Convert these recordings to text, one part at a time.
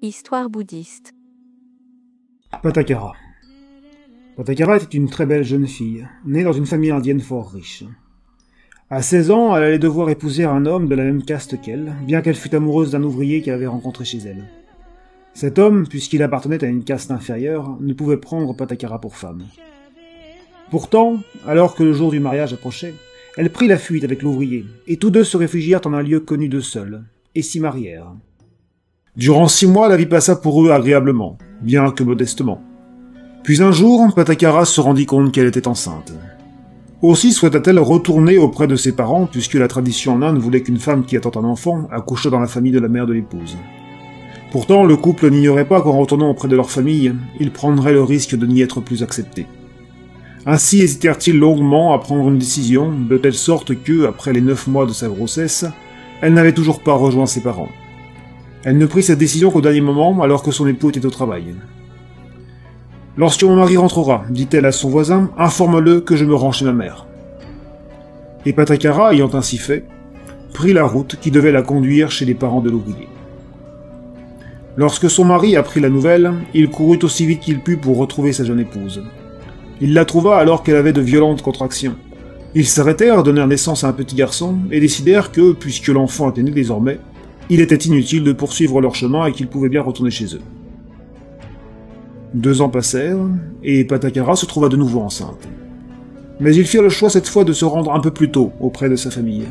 Histoire bouddhiste. Pattakara. Pattakara était une très belle jeune fille, née dans une famille indienne fort riche. À 16 ans, elle allait devoir épouser un homme de la même caste qu'elle, bien qu'elle fût amoureuse d'un ouvrier qu'elle avait rencontré chez elle. Cet homme, puisqu'il appartenait à une caste inférieure, ne pouvait prendre Pattakara pour femme. Pourtant, alors que le jour du mariage approchait, elle prit la fuite avec l'ouvrier, et tous deux se réfugièrent en un lieu connu d'eux seuls, et s'y marièrent. Durant 6 mois, la vie passa pour eux agréablement, bien que modestement. Puis un jour, Pattakara se rendit compte qu'elle était enceinte. Aussi souhaita-t-elle retourner auprès de ses parents, puisque la tradition en Inde voulait qu'une femme qui attend un enfant accouche dans la famille de la mère de l'épouse. Pourtant, le couple n'ignorait pas qu'en retournant auprès de leur famille, ils prendraient le risque de n'y être plus acceptés. Ainsi hésitèrent-ils longuement à prendre une décision, de telle sorte que, après les 9 mois de sa grossesse, elle n'avait toujours pas rejoint ses parents. Elle ne prit cette décision qu'au dernier moment, alors que son époux était au travail. « Lorsque mon mari rentrera, dit-elle à son voisin, informe-le que je me rends chez ma mère. » Et Pattakara, ayant ainsi fait, prit la route qui devait la conduire chez les parents de l'ouvrier. Lorsque son mari apprit la nouvelle, il courut aussi vite qu'il put pour retrouver sa jeune épouse. Il la trouva alors qu'elle avait de violentes contractions. Ils s'arrêtèrent, donnèrent naissance à un petit garçon, et décidèrent que, puisque l'enfant était né désormais, il était inutile de poursuivre leur chemin et qu'ils pouvaient bien retourner chez eux. 2 ans passèrent, et Pattakara se trouva de nouveau enceinte. Mais ils firent le choix cette fois de se rendre un peu plus tôt auprès de sa famille.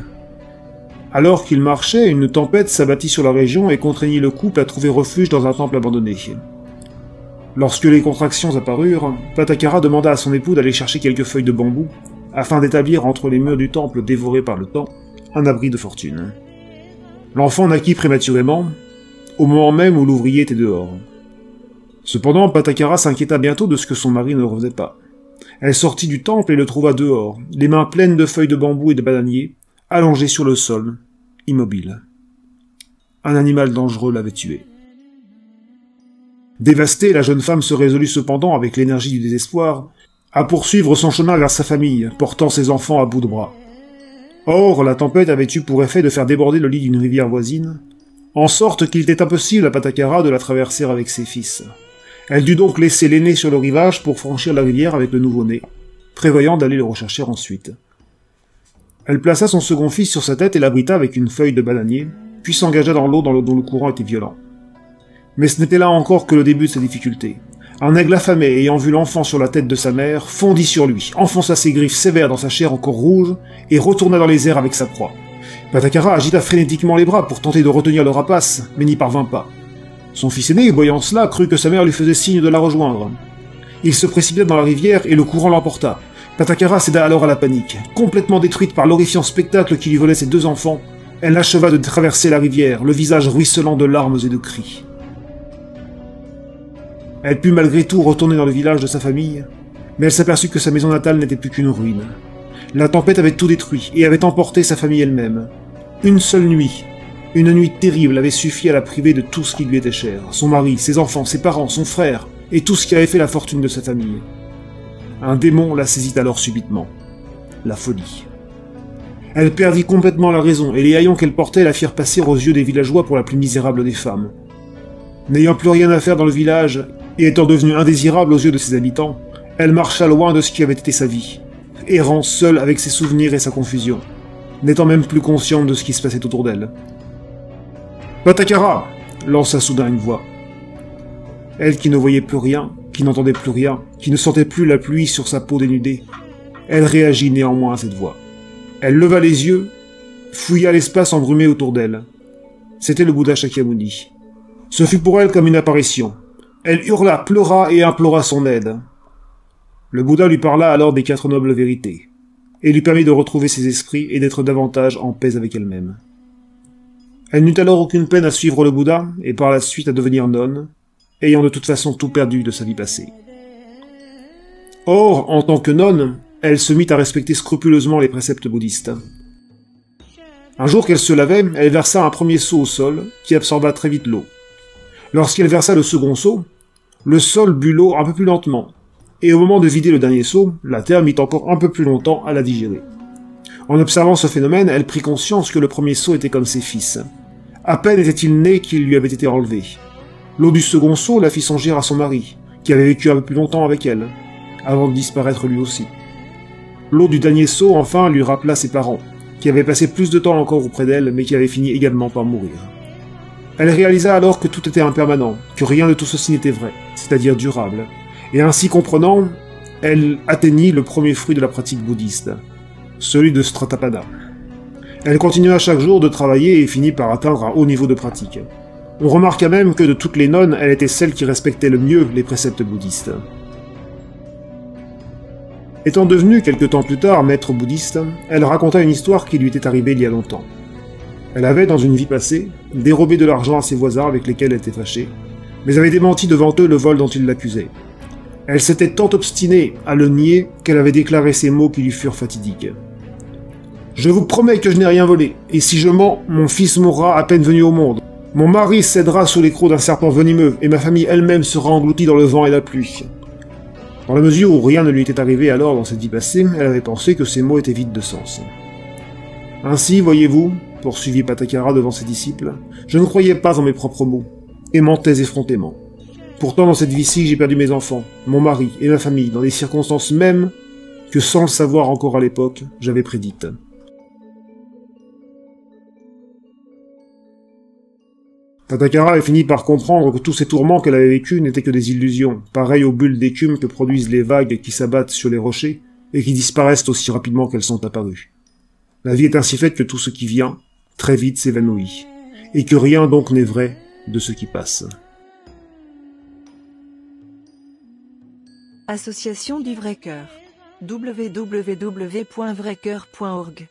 Alors qu'ils marchaient, une tempête s'abattit sur la région et contraignit le couple à trouver refuge dans un temple abandonné. Lorsque les contractions apparurent, Pattakara demanda à son époux d'aller chercher quelques feuilles de bambou, afin d'établir entre les murs du temple dévorés par le temps, un abri de fortune. L'enfant naquit prématurément, au moment même où l'ouvrier était dehors. Cependant, Pattakara s'inquiéta bientôt de ce que son mari ne refaisait pas. Elle sortit du temple et le trouva dehors, les mains pleines de feuilles de bambou et de bananiers, allongé sur le sol, immobile. Un animal dangereux l'avait tué. Dévastée, la jeune femme se résolut cependant, avec l'énergie du désespoir, à poursuivre son chemin vers sa famille, portant ses enfants à bout de bras. Or, la tempête avait eu pour effet de faire déborder le lit d'une rivière voisine, en sorte qu'il était impossible à Pattakara de la traverser avec ses fils. Elle dut donc laisser l'aîné sur le rivage pour franchir la rivière avec le nouveau-né, prévoyant d'aller le rechercher ensuite. Elle plaça son second fils sur sa tête et l'abrita avec une feuille de bananier, puis s'engagea dans l'eau dont le courant était violent. Mais ce n'était là encore que le début de sa difficulté. Un aigle affamé, ayant vu l'enfant sur la tête de sa mère, fondit sur lui, enfonça ses griffes sévères dans sa chair encore rouge, et retourna dans les airs avec sa proie. Pattakara agita frénétiquement les bras pour tenter de retenir le rapace, mais n'y parvint pas. Son fils aîné, voyant cela, crut que sa mère lui faisait signe de la rejoindre. Il se précipita dans la rivière et le courant l'emporta. Pattakara céda alors à la panique. Complètement détruite par l'horrifiant spectacle qui lui volait ses 2 enfants, elle acheva de traverser la rivière, le visage ruisselant de larmes et de cris. Elle put malgré tout retourner dans le village de sa famille, mais elle s'aperçut que sa maison natale n'était plus qu'une ruine. La tempête avait tout détruit et avait emporté sa famille elle-même. Une seule nuit, une nuit terrible avait suffi à la priver de tout ce qui lui était cher, son mari, ses enfants, ses parents, son frère, et tout ce qui avait fait la fortune de sa famille. Un démon la saisit alors subitement. La folie. Elle perdit complètement la raison, et les haillons qu'elle portait la firent passer aux yeux des villageois pour la plus misérable des femmes. N'ayant plus rien à faire dans le village, et étant devenue indésirable aux yeux de ses habitants, elle marcha loin de ce qui avait été sa vie, errant seule avec ses souvenirs et sa confusion, n'étant même plus consciente de ce qui se passait autour d'elle. « Pattakara !» lança soudain une voix. Elle qui ne voyait plus rien, qui n'entendait plus rien, qui ne sentait plus la pluie sur sa peau dénudée, elle réagit néanmoins à cette voix. Elle leva les yeux, fouilla l'espace embrumé autour d'elle. C'était le Bouddha Shakyamuni. Ce fut pour elle comme une apparition. Elle hurla, pleura et implora son aide. Le Bouddha lui parla alors des 4 nobles vérités, et lui permit de retrouver ses esprits et d'être davantage en paix avec elle-même. Elle n'eut alors aucune peine à suivre le Bouddha, et par la suite à devenir nonne, ayant de toute façon tout perdu de sa vie passée. Or, en tant que nonne, elle se mit à respecter scrupuleusement les préceptes bouddhistes. Un jour qu'elle se lavait, elle versa un premier seau au sol, qui absorba très vite l'eau. Lorsqu'elle versa le second seau, le sol but l'eau un peu plus lentement, et au moment de vider le dernier seau, la terre mit encore un peu plus longtemps à la digérer. En observant ce phénomène, elle prit conscience que le premier seau était comme ses fils. À peine était-il né qu'il lui avait été enlevé. L'eau du second seau la fit songer à son mari, qui avait vécu un peu plus longtemps avec elle, avant de disparaître lui aussi. L'eau du dernier seau, enfin, lui rappela ses parents, qui avaient passé plus de temps encore auprès d'elle, mais qui avaient fini également par mourir. Elle réalisa alors que tout était impermanent, que rien de tout ceci n'était vrai, c'est-à-dire durable, et ainsi comprenant, elle atteignit le premier fruit de la pratique bouddhiste, celui de Stratapada. Elle continua chaque jour de travailler et finit par atteindre un haut niveau de pratique. On remarqua même que de toutes les nonnes, elle était celle qui respectait le mieux les préceptes bouddhistes. Étant devenue quelque temps plus tard maître bouddhiste, elle raconta une histoire qui lui était arrivée il y a longtemps. Elle avait, dans une vie passée, dérobé de l'argent à ses voisins avec lesquels elle était fâchée, mais avait démenti devant eux le vol dont ils l'accusaient. Elle s'était tant obstinée à le nier qu'elle avait déclaré ces mots qui lui furent fatidiques. « Je vous promets que je n'ai rien volé, et si je mens, mon fils mourra à peine venu au monde. Mon mari cédera sous les crocs d'un serpent venimeux, et ma famille elle-même sera engloutie dans le vent et la pluie. » Dans la mesure où rien ne lui était arrivé alors dans cette vie passée, elle avait pensé que ces mots étaient vides de sens. Ainsi, voyez-vous, poursuivit Pattakara devant ses disciples, je ne croyais pas en mes propres mots, et mentais effrontément. Pourtant, dans cette vie-ci, j'ai perdu mes enfants, mon mari et ma famille, dans des circonstances mêmes que, sans le savoir encore à l'époque, j'avais prédites. Pattakara avait fini par comprendre que tous ces tourments qu'elle avait vécus n'étaient que des illusions, pareilles aux bulles d'écume que produisent les vagues qui s'abattent sur les rochers et qui disparaissent aussi rapidement qu'elles sont apparues. La vie est ainsi faite que tout ce qui vient, très vite s'évanouit, et que rien donc n'est vrai de ce qui passe. Association du Vrai Cœur. www.vrais-cœur.org